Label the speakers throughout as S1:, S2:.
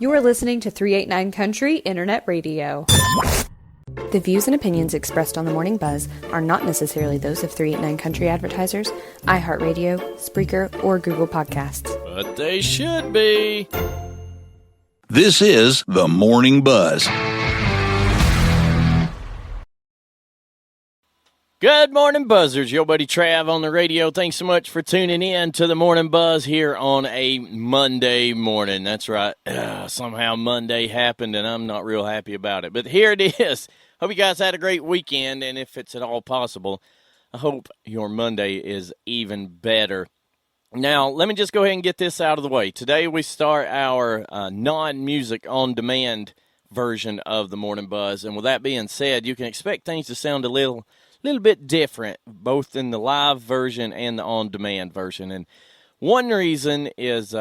S1: You are listening to 389 Country Internet Radio. The views and opinions expressed on the Morning Buzz are not necessarily those of 389 Country advertisers, iHeartRadio, Spreaker, or Google Podcasts.
S2: But they should be.
S3: This is the Morning Buzz.
S2: Good morning, Buzzers. Your buddy Trav on the radio. Thanks so much for tuning in to the Morning Buzz here on a Monday morning. That's right. Somehow Monday happened, and I'm not real happy about it. But here it is. Hope you guys had a great weekend, and if it's at all possible, I hope your Monday is even better. Now, let me just go ahead and get this out of the way. Today we start our non-music on-demand version of the Morning Buzz, and with that being said, you can expect things to sound a little bit different, both in the live version and the on-demand version. And one reason is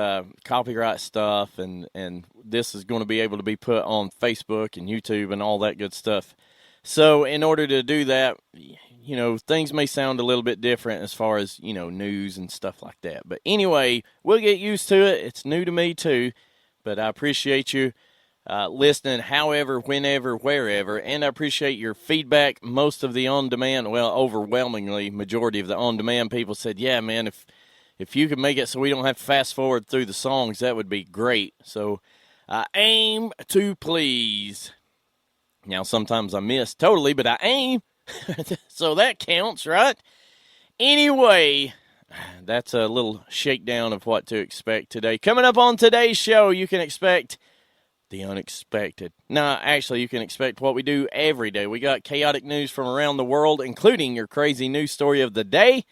S2: copyright stuff, and this is going to be able to be put on Facebook and YouTube and all that good stuff. So in order to do that, you know, things may sound a little bit different as far as, you know, news and stuff like that. But anyway, we'll get used to it. It's new to me too, but I appreciate you listening however, whenever, wherever, and I appreciate your feedback. Most of the on-demand, well, overwhelmingly, majority of the on-demand people said, yeah, man, if you could make it so we don't have to fast forward through the songs, that would be great. So I aim to please. Now, sometimes I miss totally, but I aim, so that counts, right? Anyway, that's a little shakedown of what to expect today. Coming up on today's show, you can expect the unexpected. No, actually, you can expect what we do every day. We got chaotic news from around the world, including your crazy news story of the day.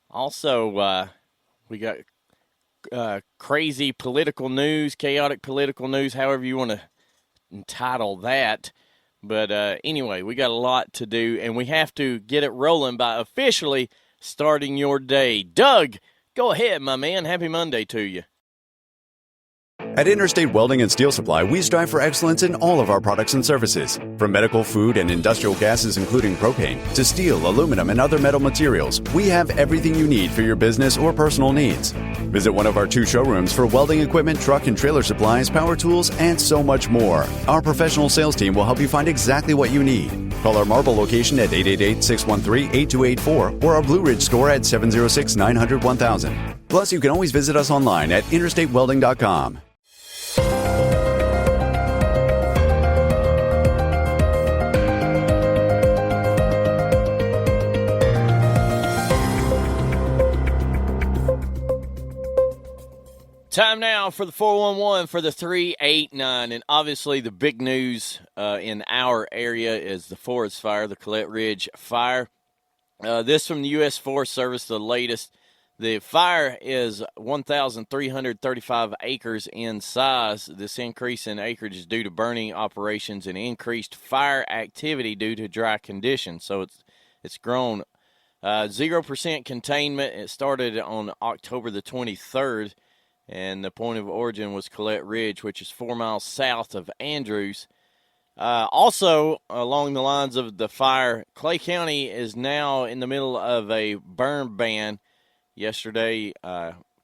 S2: Also, we got crazy political news, chaotic political news, however you want to entitle that. But anyway, we got a lot to do, and we have to get it rolling by officially starting your day. Doug, go ahead, my man. Happy Monday to you.
S4: At Interstate Welding and Steel Supply, we strive for excellence in all of our products and services. From medical, food, and industrial gases, including propane, to steel, aluminum, and other metal materials, we have everything you need for your business or personal needs. Visit one of our 2 showrooms for welding equipment, truck and trailer supplies, power tools, and so much more. Our professional sales team will help you find exactly what you need. Call our Marble location at 888-613-8284 or our Blue Ridge store at 706-900-1000. Plus, you can always visit us online at interstatewelding.com.
S2: Time now for the 411 for the 389, and obviously the big news in our area is the forest fire, the Collette Ridge fire. This from the U.S. Forest Service, the latest. The fire is 1,335 acres in size. This increase in acreage is due to burning operations and increased fire activity due to dry conditions. So it's grown 0% containment. It started on October the 23rd. And the point of origin was Collette Ridge, which is 4 miles south of Andrews. Also, along the lines of the fire, Clay County is now in the middle of a burn ban. Yesterday,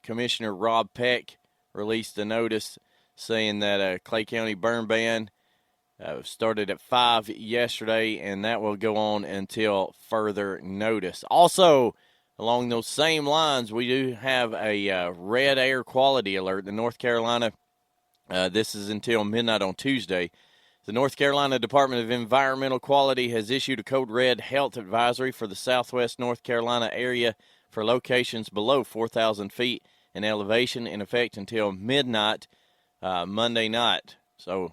S2: Commissioner Rob Peck released a notice saying that Clay County burn ban started at 5 yesterday, and that will go on until further notice. Also, along those same lines, we do have a red air quality alert in North Carolina. This is until midnight on Tuesday. The North Carolina Department of Environmental Quality has issued a code red health advisory for the southwest North Carolina area for locations below 4,000 feet in elevation, in effect until midnight Monday night. So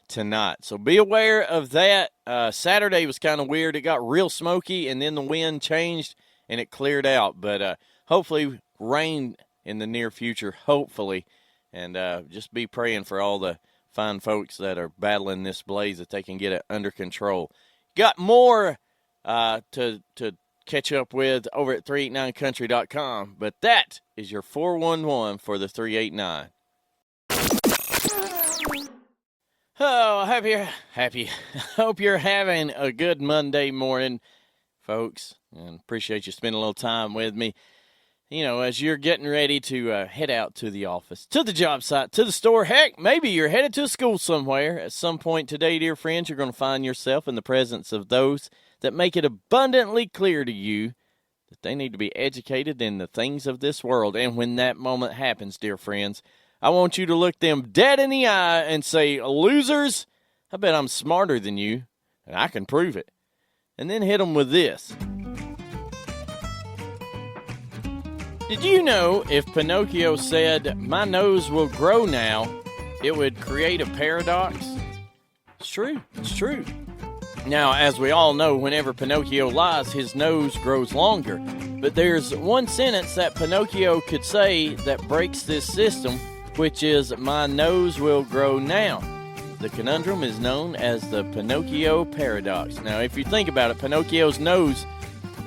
S2: tonight. So be aware of that. Saturday was kind of weird. It got real smoky, and then the wind changed, and it cleared out. But hopefully rain in the near future, hopefully. And just be praying for all the fine folks that are battling this blaze that they can get it under control. Got more to catch up with over at 389country.com, but that is your 411 for the 389. Oh, happy. Hope you're having a good Monday morning, folks, and appreciate you spending a little time with me. as you're getting ready to head out to the office, to the job site, to the store, heck, maybe you're headed to school somewhere. At some point today, dear friends, you're going to find yourself in the presence of those that make it abundantly clear to you that they need to be educated in the things of this world. And when that moment happens, dear friends, I want you to look them dead in the eye and say, losers, I bet I'm smarter than you, and I can prove it. And then hit them with this. Did you know if Pinocchio said, my nose will grow now, it would create a paradox? It's true. It's true. Now, as we all know, whenever Pinocchio lies, his nose grows longer. But there's one sentence that Pinocchio could say that breaks this system, which is, my nose will grow now. The conundrum is known as the Pinocchio paradox. Now, if you think about it, Pinocchio's nose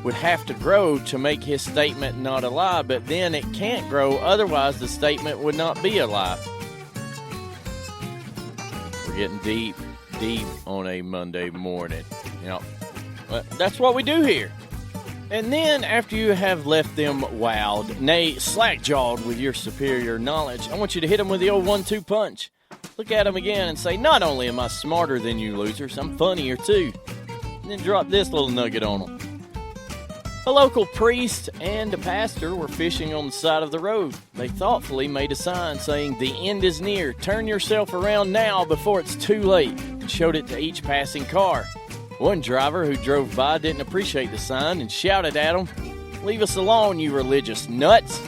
S2: would have to grow to make his statement not a lie, but then it can't grow, otherwise the statement would not be a lie. We're getting deep on a Monday morning. That's what we do here. And then, after you have left them wowed, nay, slack-jawed with your superior knowledge, I want you to hit them with the old 1-2 punch. Look at them again and say, not only am I smarter than you losers, I'm funnier too. And then drop this little nugget on them. A local priest and a pastor were fishing on the side of the road. They thoughtfully made a sign saying, the end is near. Turn yourself around now before it's too late, and showed it to each passing car. One driver who drove by didn't appreciate the sign and shouted at them, leave us alone, you religious nuts.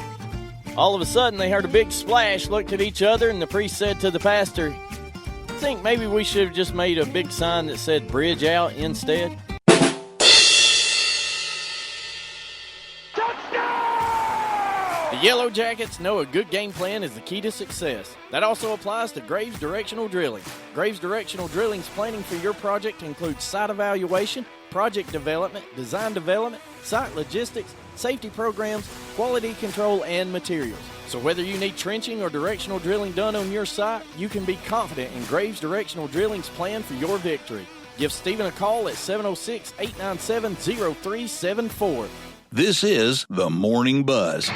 S2: All of a sudden, they heard a big splash, looked at each other, and the priest said to the pastor, I think maybe we should have just made a big sign that said bridge out instead. The Yellow Jackets know a good game plan is the key to success. That also applies to Graves Directional Drilling. Graves Directional Drilling's planning for your project includes site evaluation, project development, design development, site logistics, safety programs, quality control, and materials. So whether you need trenching or directional drilling done on your site, you can be confident in Graves Directional Drilling's plan for your victory. Give Stephen a call at 706-897-0374.
S3: This is the Morning Buzz.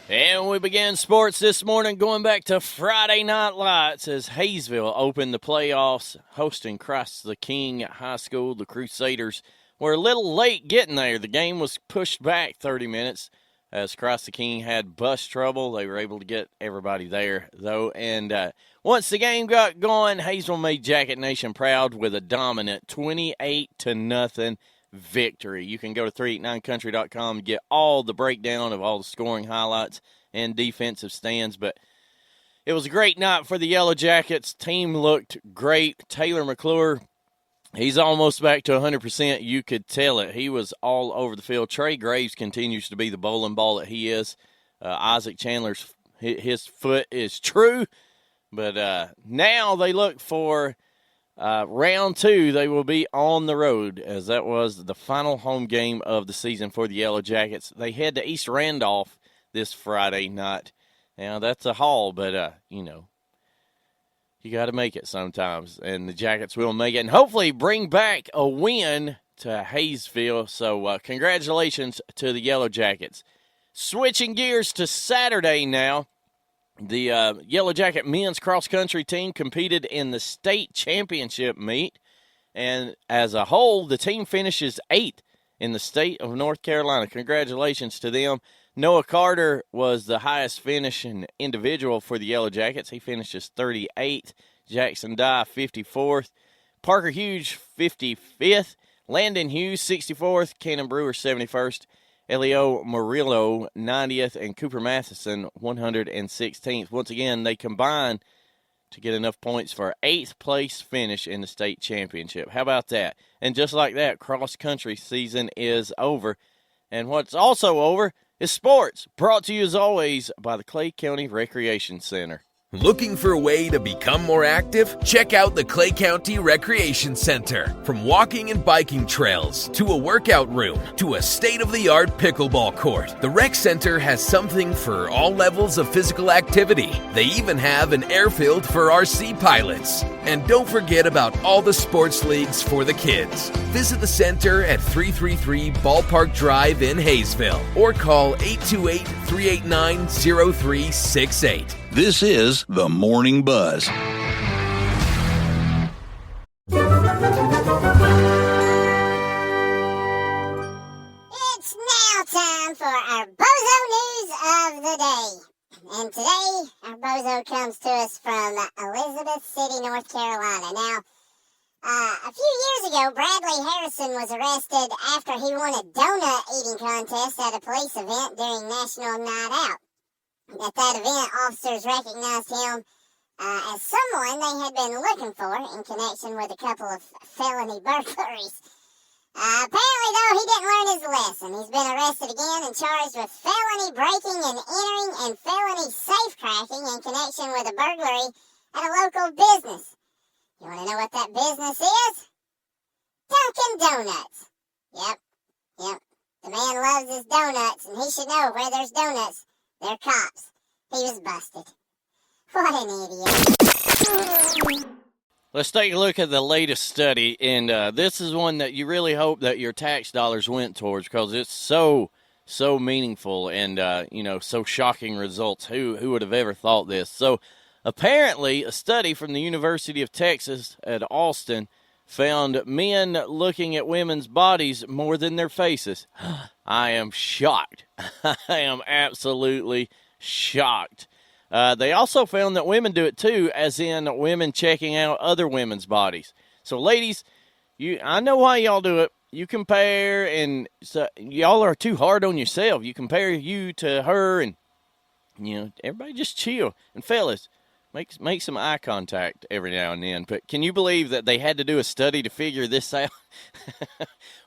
S2: And we began sports this morning going back to Friday Night Lights as Hayesville opened the playoffs, hosting Christ the King High School. The Crusaders were a little late getting there. The game was pushed back 30 minutes as Christ the King had bus trouble. They were able to get everybody there, though. And once the game got going, Hayesville made Jacket Nation proud with a dominant 28-0 victory. You can go to 389country.com and get all the breakdown of all the scoring highlights and defensive stands. But it was a great night for the Yellow Jackets. Team looked great. Taylor McClure, he's almost back to 100%. You could tell it. He was all over the field. Trey Graves continues to be the bowling ball that he is. Isaac Chandler's his foot is true. But now they look for round 2. They will be on the road, as that was the final home game of the season for the Yellow Jackets. They head to East Randolph this Friday night. Now, that's a haul, but, you got to make it sometimes, and the Jackets will make it, and hopefully bring back a win to Hayesville. So, congratulations to the Yellow Jackets. Switching gears to Saturday now. The Yellow Jacket men's cross-country team competed in the state championship meet, and as a whole, the team finishes 8th in the state of North Carolina. Congratulations to them. Noah Carter was the highest finishing individual for the Yellow Jackets. He finishes 38th. Jackson Dye, 54th. Parker Hughes, 55th. Landon Hughes, 64th. Cannon Brewer, 71st. Elio Murillo, 90th, and Cooper Matheson, 116th. Once again, they combined to get enough points for 8th place finish in the state championship. How about that? And just like that, cross-country season is over. And what's also over is sports, brought to you as always by the Clay County Recreation Center.
S5: Looking for a way to become more active? Check out the Clay County Recreation Center. From walking and biking trails to a workout room to a state-of-the-art pickleball court, the rec center has something for all levels of physical activity. They even have an airfield for RC pilots. And don't forget about all the sports leagues for the kids. Visit the center at 333 Ballpark Drive in Hayesville or call 828-389-0368.
S3: This is the Morning Buzz.
S6: It's now time for our Bozo News of the Day. And today, our Bozo comes to us from Elizabeth City, North Carolina. Now, a few years ago, Bradley Harrison was arrested after he won a donut eating contest at a police event during National Night Out. At that event, officers recognized him as someone they had been looking for in connection with a couple of felony burglaries. Apparently, though, he didn't learn his lesson. He's been arrested again and charged with felony breaking and entering and felony safecracking in connection with a burglary at a local business. You want to know what that business is? Dunkin' Donuts. Yep. The man loves his donuts, and he should know where there's donuts, they're cops. He was busted. What an idiot.
S2: Let's take a look at the latest study, and this is one that you really hope that your tax dollars went towards because it's so meaningful and, so shocking results. Who would have ever thought this? So apparently a study from the University of Texas at Austin found men looking at women's bodies more than their faces. I am shocked. I am absolutely shocked. They also found that women do it too, as in women checking out other women's bodies. So ladies, I know why y'all do it. You compare, and so y'all are too hard on yourself. You compare you to her, and everybody just chill. And fellas, make some eye contact every now and then. But can you believe that they had to do a study to figure this out?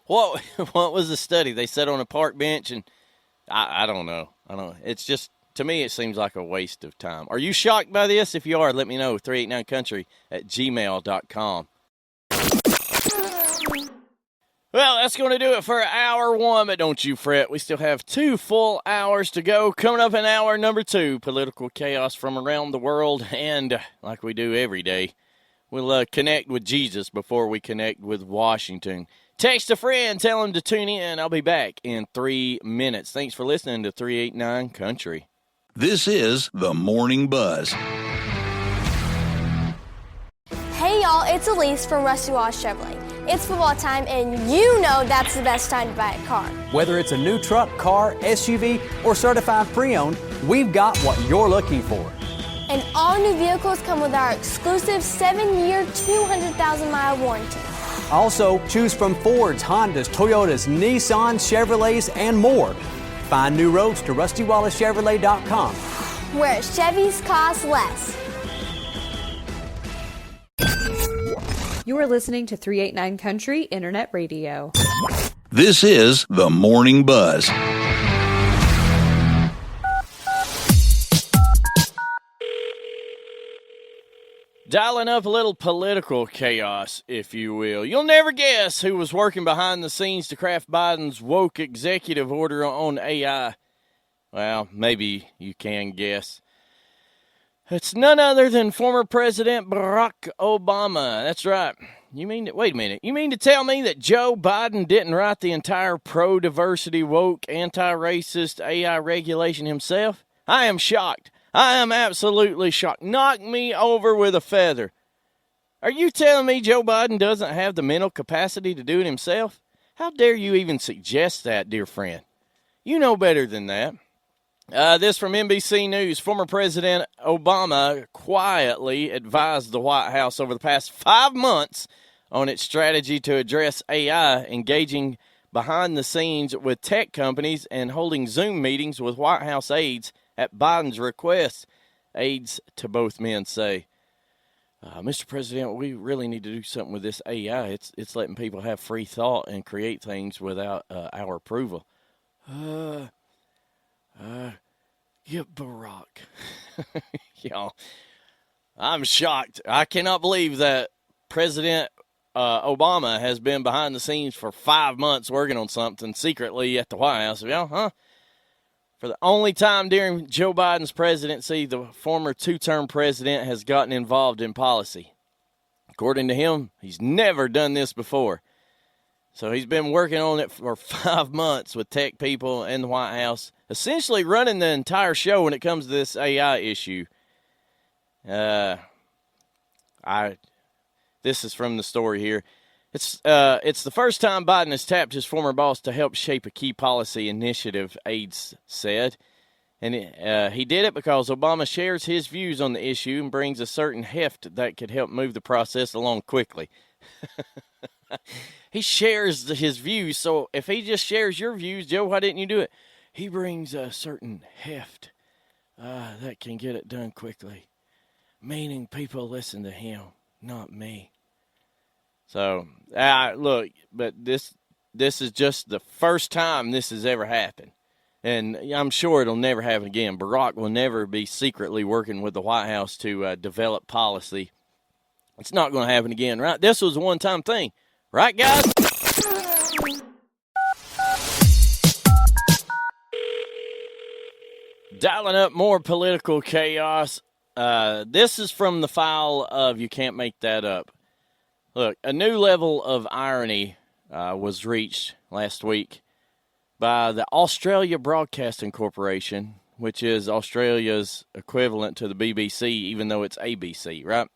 S2: What was the study? They sat on a park bench, and I don't know. It's just, to me, it seems like a waste of time. Are you shocked by this? If you are, let me know. 389country@gmail.com. Well, that's going to do it for hour one, but don't you fret. We still have 2 full hours to go. Coming up in hour number 2, political chaos from around the world. And like we do every day, we'll connect with Jesus before we connect with Washington. Text a friend, tell him to tune in. I'll be back in 3 minutes. Thanks for listening to 389 Country.
S3: This is the Morning Buzz.
S7: Hey y'all, it's Elise from Rusty Walsh Chevrolet. It's football time, and you know that's the best time to buy a car.
S8: Whether it's a new truck, car, SUV, or certified pre-owned, we've got what you're looking for.
S7: And all new vehicles come with our exclusive 7-year, 200,000-mile warranty.
S8: Also, choose from Fords, Hondas, Toyotas, Nissans, Chevrolets, and more. Find new roads to RustyWallaceChevrolet.com.
S7: Where Chevys cost less.
S1: You are listening to 389 Country Internet Radio.
S3: This is the Morning Buzz.
S2: Dialing up a little political chaos, if you will. You'll never guess who was working behind the scenes to craft Biden's woke executive order on AI. Well, maybe you can guess. It's none other than former President Barack Obama. That's right. Wait a minute. You mean to tell me that Joe Biden didn't write the entire pro-diversity, woke, anti-racist AI regulation himself? I am shocked. I am absolutely shocked. Knock me over with a feather. Are you telling me Joe Biden doesn't have the mental capacity to do it himself? How dare you even suggest that, dear friend? You know better than that. This from NBC News. Former President Obama quietly advised the White House over the past 5 months on its strategy to address AI, engaging behind the scenes with tech companies and holding Zoom meetings with White House aides at Biden's request. Aides to both men say, Mr. President, we really need to do something with this AI. It's letting people have free thought and create things without our approval. Yeah, Barack. Y'all, I'm shocked. I cannot believe that President Obama has been behind the scenes for 5 months working on something secretly at the White House. Yeah, huh? For the only time during Joe Biden's presidency, the former two-term president has gotten involved in policy. According to him, he's never done this before. So he's been working on it for 5 months with tech people in the White House, essentially running the entire show when it comes to this AI issue. This is from the story here. It's the first time Biden has tapped his former boss to help shape a key policy initiative, aides said. And he did it because Obama shares his views on the issue and brings a certain heft that could help move the process along quickly. He shares his views, so if he just shares your views, Joe, why didn't you do it? He brings a certain heft that can get it done quickly, meaning people listen to him, not me. So, look, but this is just the first time this has ever happened. And I'm sure it'll never happen again. Barack will never be secretly working with the White House to develop policy. It's not going to happen again, right? This was a one-time thing. Right, guys? Dialing up more political chaos. This is from the file of You Can't Make That Up. Look, a new level of irony was reached last week by the Australia Broadcasting Corporation, which is Australia's equivalent to the BBC, even though it's ABC, right?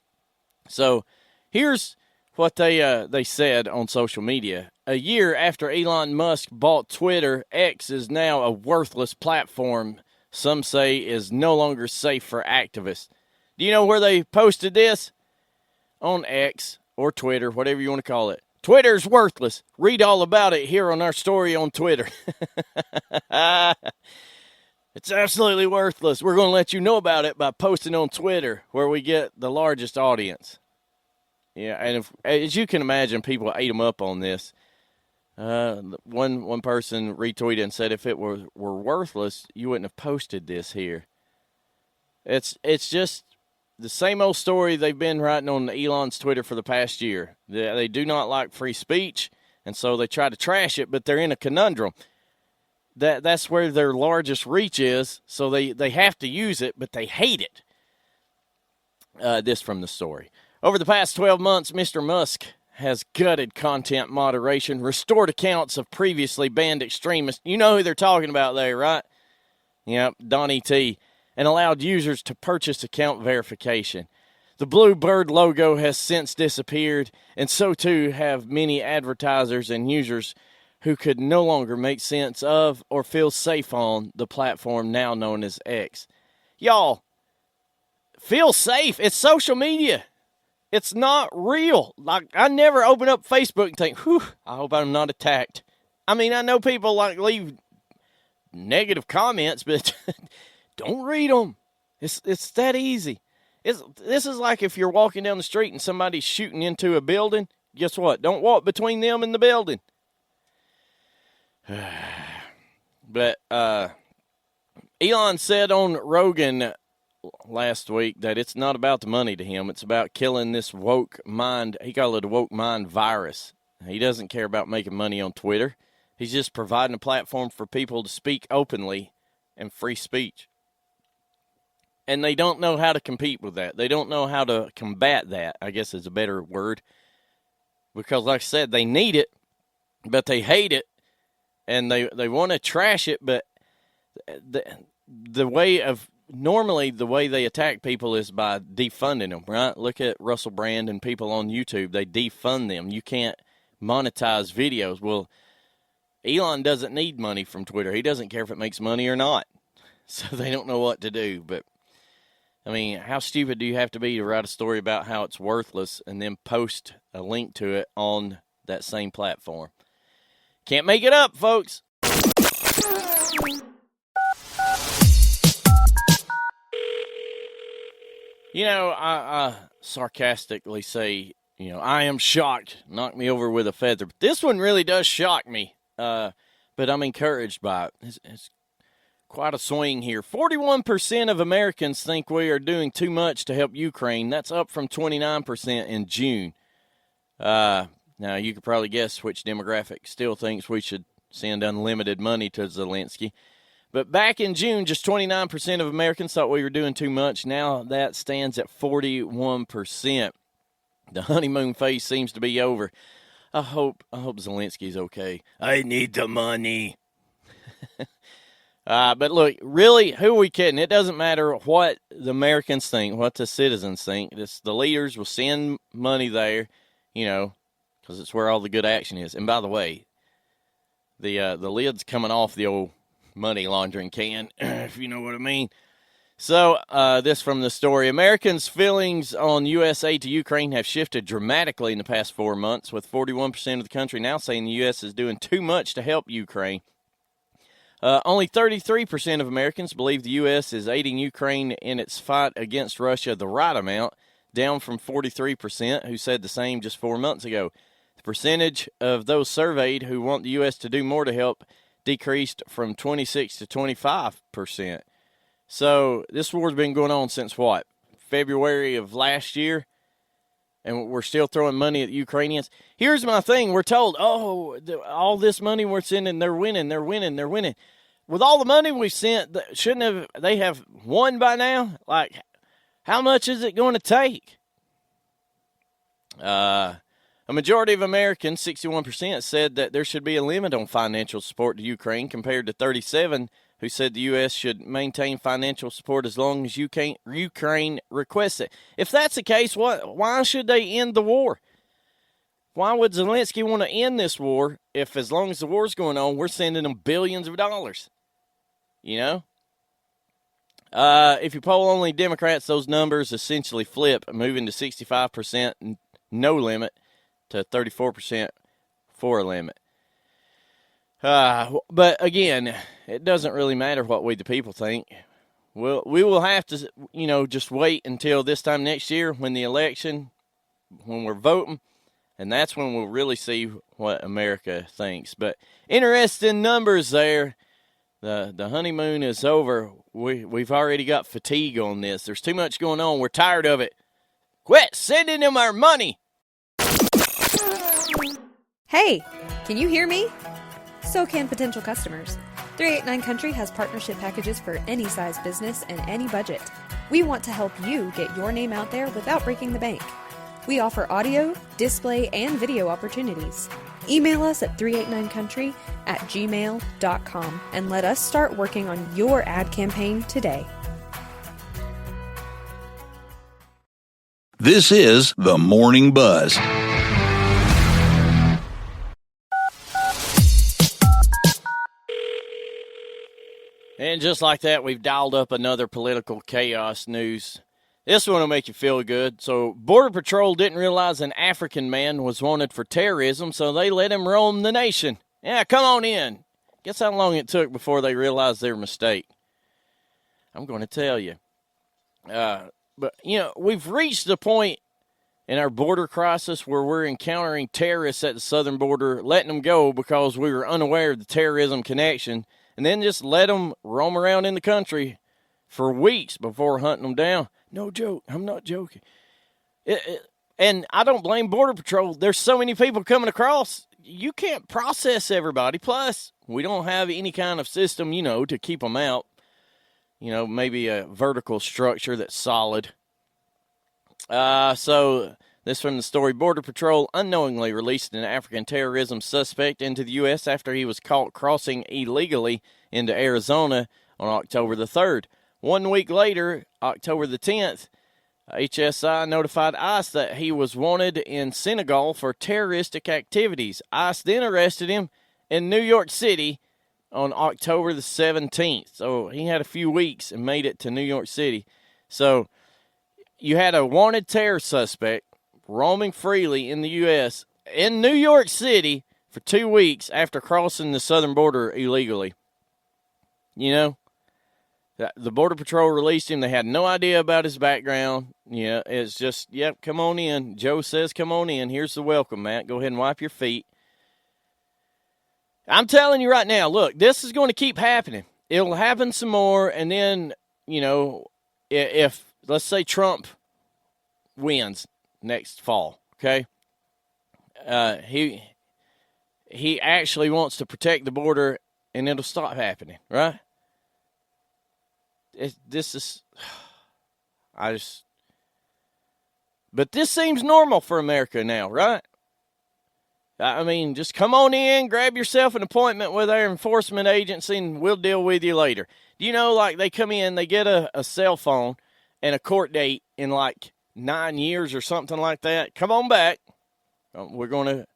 S2: So here's what they said on social media. A year after Elon Musk bought Twitter, X is now a worthless platform some say is no longer safe for activists. Do you know where they posted this? On X or Twitter, whatever you want to call it. Twitter's worthless. Read all about it here on our story on Twitter. It's absolutely worthless. We're going to let you know about it by posting on Twitter, where we get the largest audience. Yeah, and as you can imagine, people ate them up on this. One person retweeted and said, if it were worthless, you wouldn't have posted this here. It's just the same old story they've been writing on Elon's Twitter for the past year. They do not like free speech, and so they try to trash it, but they're in a conundrum. That's where their largest reach is, so they have to use it, but they hate it. This from the story. Over the past 12 months, Mr. Musk has gutted content moderation, restored accounts of previously banned extremists. You know who they're talking about there, right? Yep, Donnie T. And allowed users to purchase account verification. The blue bird logo has since disappeared, and so too have many advertisers and users who could no longer make sense of or feel safe on the platform now known as X. Y'all, feel safe. It's social media. It's not real. Like, I never open up Facebook and think, whew, I hope I'm not attacked. I mean, I know people like leave negative comments, but don't read them. It's that easy. This is like if you're walking down the street and somebody's shooting into a building. Guess what? Don't walk between them and the building. But Elon said on Rogan last week that it's not about the money to him. It's about killing this woke mind. He called it a woke mind virus. He doesn't care about making money on Twitter. He's just providing a platform for people to speak openly and free speech. And they don't know how to compete with that. They don't know how to combat that, I guess is a better word. Because like I said, they need it, but they hate it. And they want to trash it, but the way of normally the way they attack people is by defunding them, right? Look at Russell Brand and people on YouTube. They defund them. You can't monetize videos. Well, Elon doesn't need money from Twitter. He doesn't care if it makes money or not. So they don't know what to do. But, I mean, how stupid do you have to be to write a story about how it's worthless and then post a link to it on that same platform? Can't make it up, folks. You know, I sarcastically say, you know, I am shocked. Knock me over with a feather. But this one really does shock me. But I'm encouraged by it. It's quite a swing here. 41% of Americans think we are doing too much to help Ukraine. That's up from 29% in June. Now, you could probably guess which demographic still thinks we should send unlimited money to Zelensky. But back in June, just 29% of Americans thought we were doing too much. Now that stands at 41%. The honeymoon phase seems to be over. I hope Zelensky's okay. I need the money. But look, really, who are we kidding? It doesn't matter what the Americans think, what the citizens think. The leaders will send money there, because it's where all the good action is. And by the way, the lid's coming off the old money laundering can, if you know what I mean. So this from the story. Americans' feelings on U.S. aid to Ukraine have shifted dramatically in the past 4 months, with 41% of the country now saying the U.S. is doing too much to help Ukraine. Only 33% of Americans believe the U.S. is aiding Ukraine in its fight against Russia the right amount, down from 43% who said the same just 4 months ago. The percentage of those surveyed who want the U.S. to do more to help decreased from 26 to 25%. So this war's been going on since what? February of last year? And we're still throwing money at the Ukrainians. Here's my thing. We're told, all this money we're sending, they're winning. With all the money we've sent, they have won by now? Like, how much is it going to take? A majority of Americans, 61%, said that there should be a limit on financial support to Ukraine, compared to 37% who said the U.S. should maintain financial support as long as Ukraine requests it. If that's the case, why should they end the war? Why would Zelensky want to end this war if, as long as the war's going on, we're sending them billions of dollars? If you poll only Democrats, those numbers essentially flip, moving to 65% no limit to 34% for a limit. But again, it doesn't really matter what we the people think. Well, we will have to, just wait until this time next year when the election, when we're voting, and that's when we'll really see what America thinks. But interesting numbers there. The honeymoon is over. We've already got fatigue on this. There's too much going on. We're tired of it. Quit sending them our money.
S1: Hey, can you hear me? So can potential customers. 389 Country has partnership packages for any size business and any budget. We want to help you get your name out there without breaking the bank. We offer audio, display, and video opportunities. Email us at 389country@gmail.com and let us start working on your ad campaign today.
S3: This is the Morning Buzz.
S2: And just like that, we've dialed up another political chaos news. This one will make you feel good. So, Border Patrol didn't realize an African man was wanted for terrorism, so they let him roam the nation. Yeah, come on in. Guess how long it took before they realized their mistake? I'm going to tell you. But, we've reached the point in our border crisis where we're encountering terrorists at the southern border, letting them go because we were unaware of the terrorism connection, and then just let them roam around in the country for weeks before hunting them down. No joke. I'm not joking. And I don't blame Border Patrol. There's so many people coming across. You can't process everybody. Plus, we don't have any kind of system, to keep them out. Maybe a vertical structure that's solid. So this from the story. Border Patrol unknowingly released an African terrorism suspect into the U.S. after he was caught crossing illegally into Arizona on October the 3rd. 1 week later, October the 10th, HSI notified ICE that he was wanted in Senegal for terroristic activities. ICE then arrested him in New York City on October the 17th. So he had a few weeks and made it to New York City. So you had a wanted terror suspect roaming freely in the U.S. in New York City for 2 weeks after crossing the southern border illegally. The Border Patrol released him. They had no idea about his background. It's just, yep, come on in. Joe says come on in. Here's the welcome, Matt. Go ahead and wipe your feet. I'm telling you right now, look, this is going to keep happening. it'll happen some more, and then, if let's say Trump wins next fall, okay? He actually wants to protect the border, and it'll stop happening, right? But this seems normal for America now, right? I mean, just come on in, grab yourself an appointment with our enforcement agency, and we'll deal with you later. Do you know, like, they come in, they get a cell phone and a court date in, like, 9 years or something like that. Come on back. We're going to...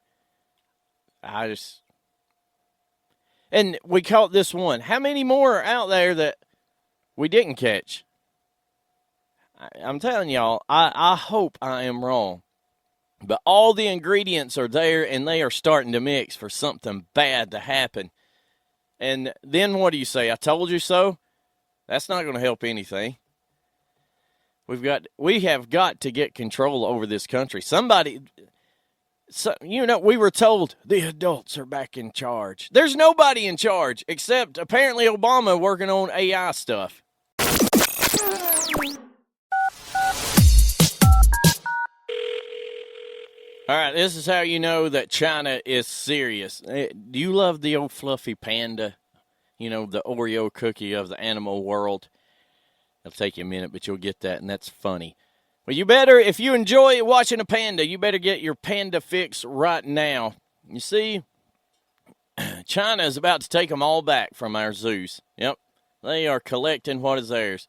S2: And we caught this one. How many more are out there that we didn't catch? I'm telling y'all, I hope I am wrong. But all the ingredients are there, and they are starting to mix for something bad to happen. And then what do you say? I told you so? That's not going to help anything. We have got to get control over this country. We were told the adults are back in charge. There's nobody in charge except apparently Obama working on AI stuff. All right, this is how you know that China is serious. Do you love the old fluffy panda? The Oreo cookie of the animal world? It'll take you a minute, but you'll get that, and that's funny. Well, you better, if you enjoy watching a panda, you better get your panda fix right now. You see, China is about to take them all back from our zoos. Yep, they are collecting what is theirs.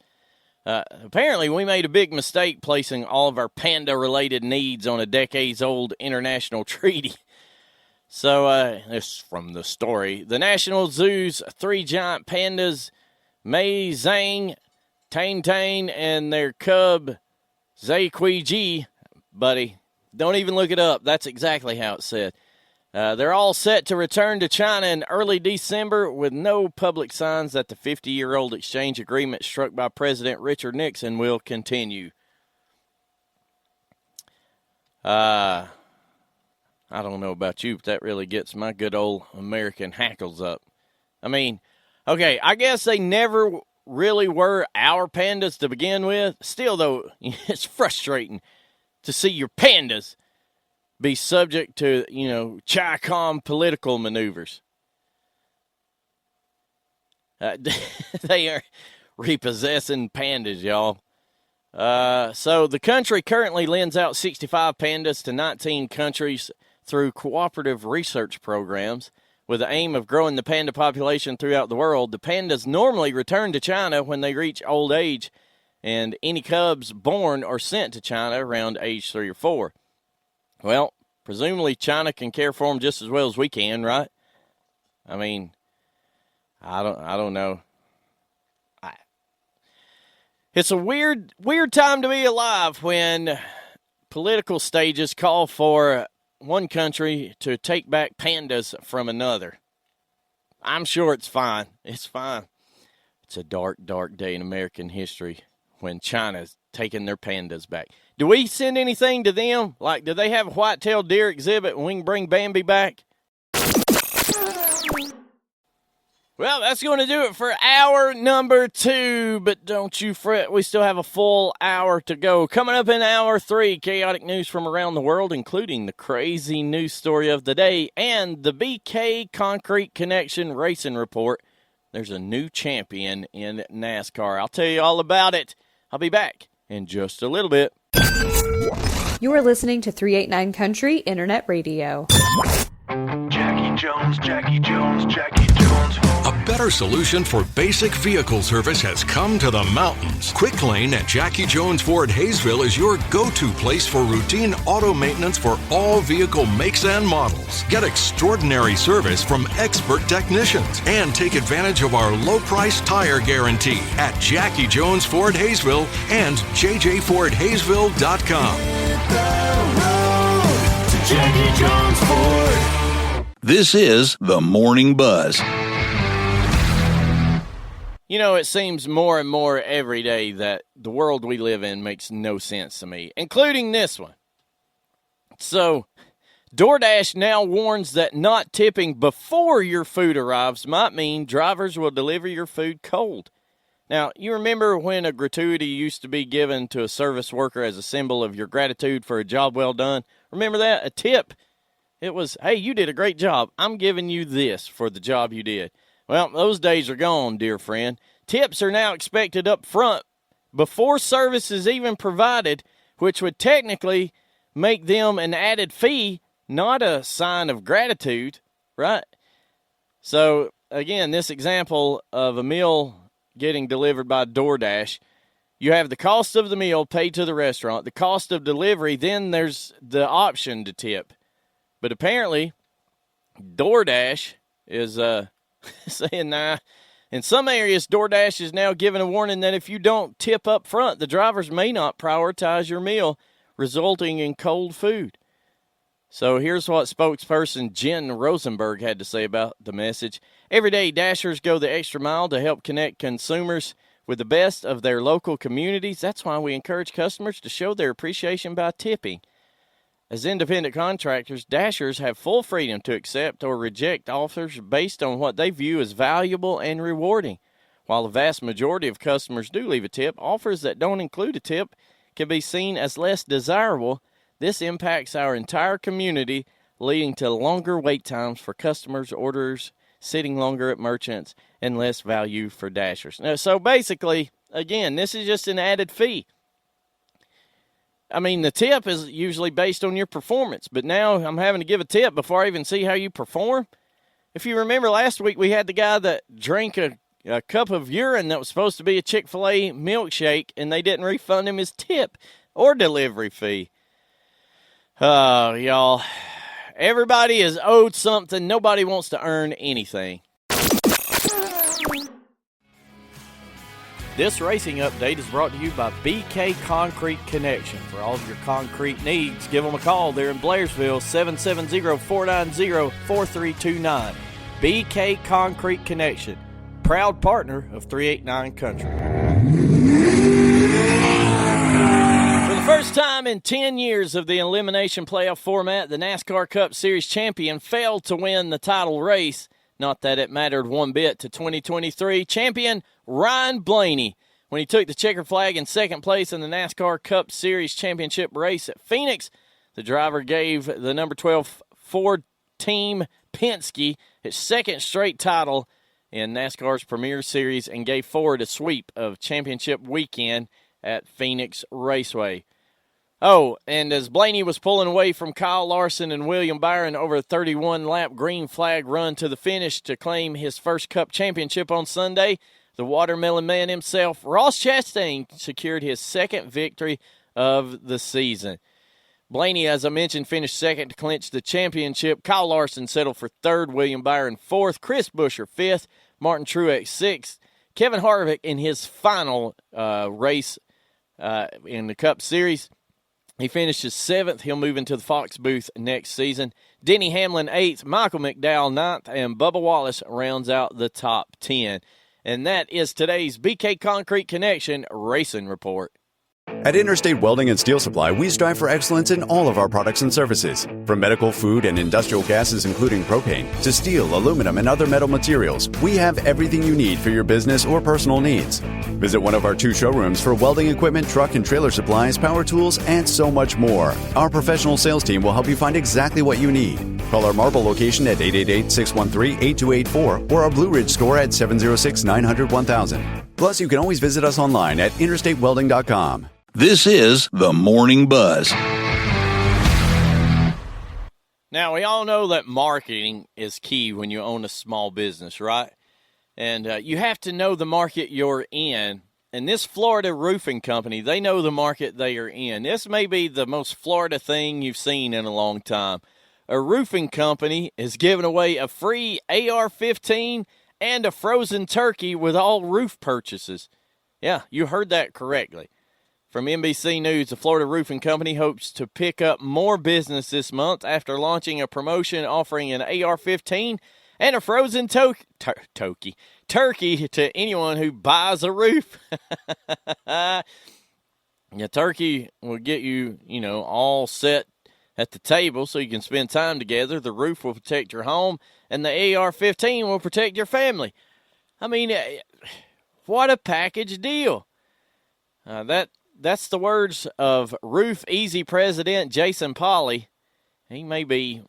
S2: Apparently, we made a big mistake placing all of our panda-related needs on a decades-old international treaty. So, this is from the story. The National Zoo's 3 giant pandas, Mei Zhang, Tang Tang, and their cub, Zai Kui Ji, buddy. Don't even look it up. That's exactly how it's said. They're all set to return to China in early December with no public signs that the 50-year-old exchange agreement struck by President Richard Nixon will continue. I don't know about you, but that really gets my good old American hackles up. I mean, okay, I guess they never really were our pandas to begin with. Still, though, it's frustrating to see your pandas be subject to, Chi-Com political maneuvers. They are repossessing pandas, y'all. So the country currently lends out 65 pandas to 19 countries through cooperative research programs with the aim of growing the panda population throughout the world. The pandas normally return to China when they reach old age, and any cubs born are sent to China around age 3 or 4. Well, presumably China can care for them just as well as we can, right? I mean, I don't know. It's a weird time to be alive when political stages call for one country to take back pandas from another. I'm sure it's fine. It's fine. It's a dark, dark day in American history when China's taking their pandas back. Do we send anything to them? Like, do they have a white-tailed deer exhibit and we can bring Bambi back? Well, that's going to do it for hour number 2, but don't you fret, we still have a full hour to go. Coming up in hour 3, chaotic news from around the world, including the crazy news story of the day and the BK Concrete Connection Racing Report. There's a new champion in NASCAR. I'll tell you all about it. I'll be back in just a little bit.
S1: You are listening to 389 Country Internet Radio.
S9: Jackie Jones, Jackie Jones, Jackie Jones.
S10: A better solution for basic vehicle service has come to the mountains. Quick Lane at Jackie Jones Ford Hayesville is your go-to place for routine auto maintenance for all vehicle makes and models. Get extraordinary service from expert technicians and take advantage of our low-price tire guarantee at Jackie Jones Ford Hayesville and jjfordhayesville.com.
S9: Jackie Jones Ford.
S3: This is the Morning Buzz.
S2: It seems more and more every day that the world we live in makes no sense to me, including this one. So, DoorDash now warns that not tipping before your food arrives might mean drivers will deliver your food cold. Now, you remember when a gratuity used to be given to a service worker as a symbol of your gratitude for a job well done? Remember that? A tip. It was, hey, you did a great job. I'm giving you this for the job you did. Well, those days are gone, dear friend. Tips are now expected up front before service is even provided, which would technically make them an added fee, not a sign of gratitude, right? So, again, this example of a meal getting delivered by DoorDash, you have the cost of the meal paid to the restaurant, the cost of delivery, then there's the option to tip. But apparently, DoorDash is saying, nah. In some areas, DoorDash is now giving a warning that if you don't tip up front, the drivers may not prioritize your meal, resulting in cold food. So here's what spokesperson Jen Rosenberg had to say about the message. Every day, Dashers go the extra mile to help connect consumers with the best of their local communities. That's why we encourage customers to show their appreciation by tipping. As independent contractors, Dashers have full freedom to accept or reject offers based on what they view as valuable and rewarding. While the vast majority of customers do leave a tip, offers that don't include a tip can be seen as less desirable. This impacts our entire community, leading to longer wait times for customers' orders, sitting longer at merchants, and less value for Dashers. Now, so basically, again, this is just an added fee. I mean, the tip is usually based on your performance, but now I'm having to give a tip before I even see how you perform. If you remember last week, we had the guy that drank a cup of urine that was supposed to be a Chick-fil-A milkshake, and they didn't refund him his tip or delivery fee. Oh, y'all, everybody is owed something. Nobody wants to earn anything. This racing update is brought to you by BK Concrete Connection. For all of your concrete needs, give them a call. They're in Blairsville, 770-490-4329. BK Concrete Connection, proud partner of 389 Country. For the first time in 10 years of the elimination playoff format, the NASCAR Cup Series champion failed to win the title race. Not that it mattered one bit to 2023 champion Ryan Blaney when he took the checker flag in second place in the NASCAR Cup Series championship race at Phoenix. The driver gave the number 12 Ford team Penske its second straight title in NASCAR's Premier Series and gave Ford a sweep of championship weekend at Phoenix Raceway. Oh, and as Blaney was pulling away from Kyle Larson and William Byron over a 31-lap green flag run to the finish to claim his first Cup championship on Sunday, the Watermelon Man himself, Ross Chastain, secured his second victory of the season. Blaney, as I mentioned, finished second to clinch the championship. Kyle Larson settled for third, William Byron fourth, Chris Buescher fifth, Martin Truex sixth. Kevin Harvick in his final race in the Cup Series, he finishes seventh. He'll move into the Fox booth next season. Denny Hamlin, eighth. Michael McDowell, ninth. And Bubba Wallace rounds out the top 10. And that is today's BK Concrete Connection Racing Report.
S4: At Interstate Welding and Steel Supply, we strive for excellence in all of our products and services. From medical, food, and industrial gases, including propane, to steel, aluminum, and other metal materials, we have everything you need for your business or personal needs. Visit one of our 2 showrooms for welding equipment, truck and trailer supplies, power tools, and so much more. Our professional sales team will help you find exactly what you need. Call our Marble location at 888-613-8284 or our Blue Ridge store at 706-900-1000. Plus, you can always visit us online at interstatewelding.com.
S3: This is the Morning Buzz.
S2: Now, we all know that marketing is key when you own a small business, right? And you have to know the market you're in. And this Florida roofing company, they know the market they are in. This may be the most Florida thing you've seen in a long time. A roofing company is giving away a free AR-15 and a frozen turkey with all roof purchases. Yeah, you heard that correctly. From NBC News, the Florida Roofing Company hopes to pick up more business this month after launching a promotion offering an AR-15 and a frozen turkey to anyone who buys a roof. The turkey will get you, all set at the table so you can spend time together. The roof will protect your home, and the AR-15 will protect your family. I mean, what a package deal. That's the words of Roof Easy President Jason Polly. He may be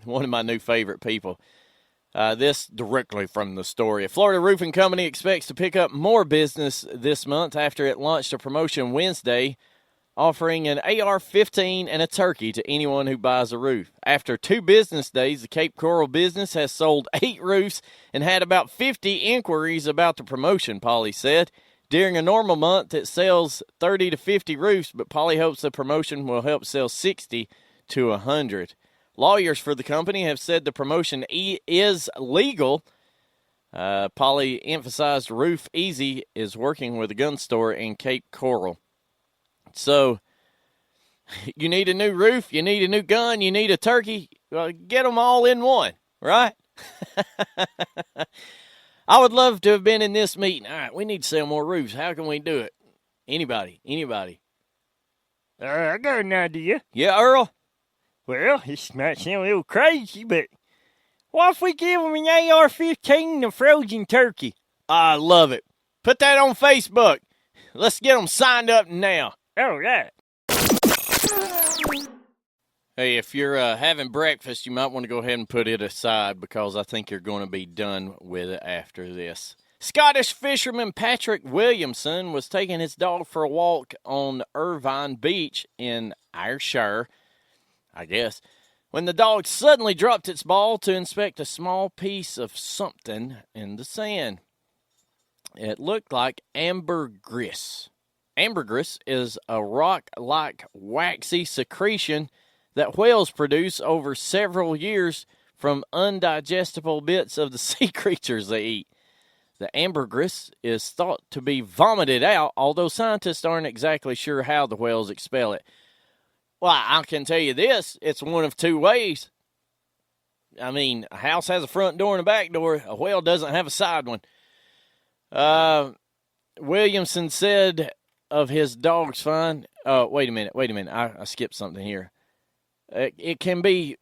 S2: one of my new favorite people. This directly from the story. A Florida roofing company expects to pick up more business this month after it launched a promotion Wednesday offering an AR-15 and a turkey to anyone who buys a roof. After 2 business days, the Cape Coral business has sold 8 roofs and had about 50 inquiries about the promotion, Polly said. During a normal month, it sells 30 to 50 roofs, but Polly hopes the promotion will help sell 60 to 100. Lawyers for the company have said the promotion is legal. Polly emphasized Roof Easy is working with a gun store in Cape Coral. So, you need a new roof, you need a new gun, you need a turkey. Well, get them all in one, right? I would love to have been in this meeting. All right, we need to sell more roofs. How can we do it? Anybody?
S11: I got an idea.
S2: Yeah, Earl?
S11: Well, this might sound a little crazy, but what if we give them an AR-15 and a frozen turkey?
S2: I love it. Put that on Facebook. Let's get them signed up now.
S11: All right.
S2: Hey, if you're having breakfast, you might want to go ahead and put it aside because I think you're going to be done with it after this. Scottish fisherman Patrick Williamson was taking his dog for a walk on Irvine Beach in Ayrshire, I guess, when the dog suddenly dropped its ball to inspect a small piece of something in the sand. It looked like ambergris. Ambergris is a rock-like waxy secretion that whales produce over several years from undigestible bits of the sea creatures they eat. The ambergris is thought to be vomited out, although scientists aren't exactly sure how the whales expel it. Well, I can tell you this, it's one of 2 ways. I mean, a house has a front door and a back door. A whale doesn't have a side one. Williamson said of his dog's find, wait a minute. I skipped something here. It can be,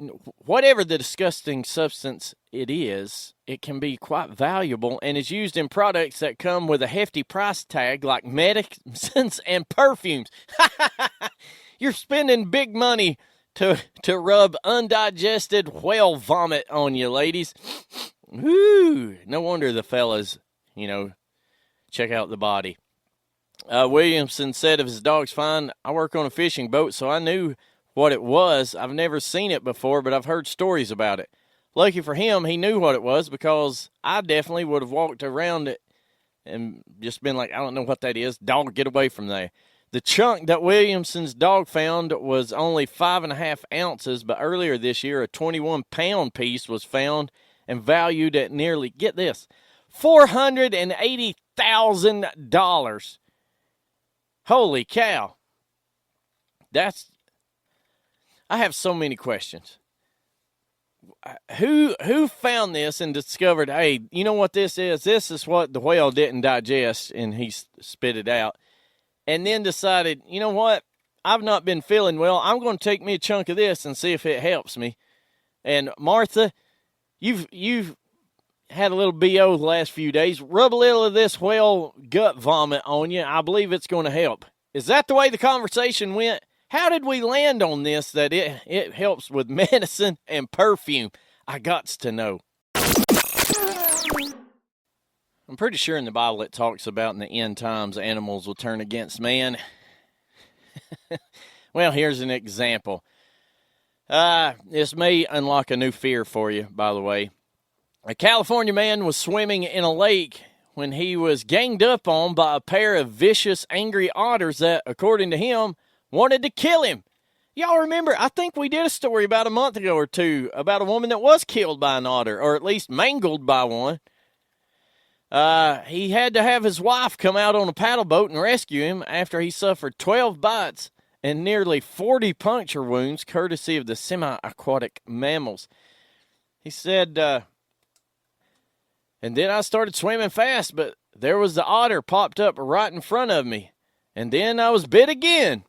S2: whatever the disgusting substance it is, it can be quite valuable and is used in products that come with a hefty price tag like medicines and perfumes. You're spending big money to rub undigested whale vomit on you, ladies. Woo! No wonder the fellas, check out the body. Williamson said of his dog's find, I work on a fishing boat, so I knew what it was. I've never seen it before, but I've heard stories about it. Lucky for him, he knew what it was because I definitely would have walked around it and just been like, I don't know what that is. Dog, get away from there. The chunk that Williamson's dog found was only 5.5 ounces, but earlier this year, a 21-pound piece was found and valued at nearly, get this, $480,000. Holy cow. I have so many questions. Who found this and discovered, hey, you know what this is? This is what the whale didn't digest, and he spit it out. And then decided, you know what? I've not been feeling well. I'm going to take me a chunk of this and see if it helps me. And Martha, you've had a little BO the last few days. Rub a little of this whale gut vomit on you. I believe it's going to help. Is that the way the conversation went? How did we land on this that it helps with medicine and perfume? I gots to know. I'm pretty sure in the Bible it talks about in the end times animals will turn against man. Well, here's an example. This may unlock a new fear for you, by the way. A California man was swimming in a lake when he was ganged up on by a pair of vicious, angry otters that, according to him, wanted to kill him. Y'all remember, I think we did a story about a month ago or two about a woman that was killed by an otter, or at least mangled by one. He had to have his wife come out on a paddle boat and rescue him after he suffered 12 bites and nearly 40 puncture wounds, courtesy of the semi-aquatic mammals. He said, and then I started swimming fast, but there was the otter popped up right in front of me, and then I was bit again.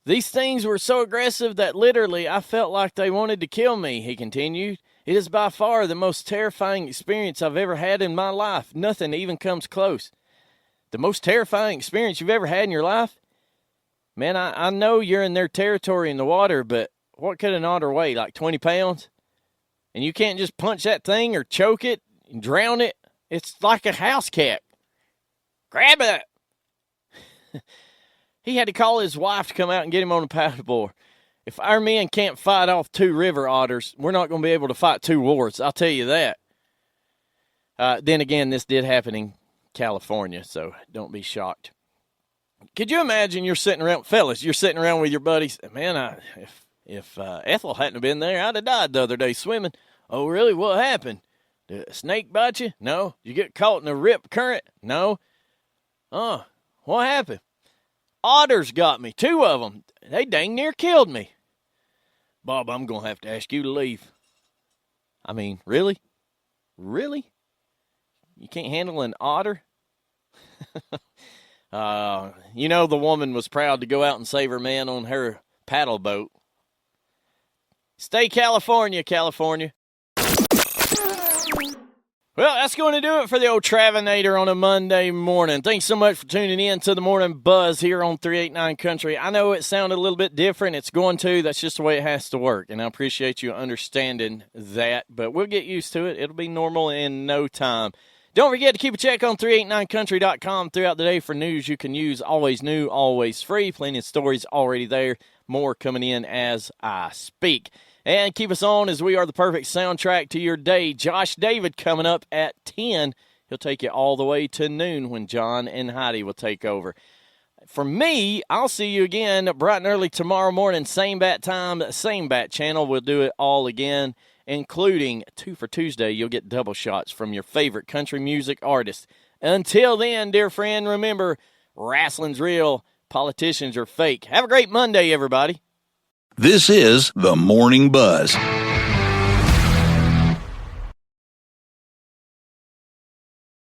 S2: These things were so aggressive that literally I felt like they wanted to kill me, he continued. It is by far the most terrifying experience I've ever had in my life. Nothing even comes close. The most terrifying experience you've ever had in your life? Man, I know you're in their territory in the water, but what could an otter weigh, like 20 pounds? And you can't just punch that thing or choke it and drown it. It's like a house cat. Grab it. He had to call his wife to come out and get him on the paddleboard. If our men can't fight off 2 river otters, we're not going to be able to fight 2 wars. I'll tell you that. Then again, this did happen in California, so don't be shocked. Could you imagine you're sitting around, fellas, you're sitting around with your buddies. Man, if Ethel hadn't been there, I'd have died the other day swimming. Oh, really? What happened? Did a snake bite you? No. Did you get caught in a rip current? No. Oh, what happened? Otters got me. 2 of them. They dang near killed me. Bob, I'm going to have to ask you to leave. I mean, really? Really? You can't handle an otter? You know, the woman was proud to go out and save her man on her paddle boat. Stay California, California. Well, that's going to do it for the old Travinator on a Monday morning. Thanks so much for tuning in to the Morning Buzz here on 389 Country. I know it sounded a little bit different. It's going to. That's just the way it has to work, and I appreciate you understanding that, but we'll get used to it. It'll be normal in no time. Don't forget to keep a check on 389country.com throughout the day for news you can use. Always new, always free. Plenty of stories already there. More coming in as I speak. And keep us on as we are the perfect soundtrack to your day. Josh David coming up at 10. He'll take you all the way to noon when John and Heidi will take over. For me, I'll see you again bright and early tomorrow morning. Same bat time, same bat channel. We'll do it all again, including 2 for Tuesday. You'll get double shots from your favorite country music artist. Until then, dear friend, remember, wrestling's real, politicians are fake. Have a great Monday, everybody.
S3: This is the Morning Buzz.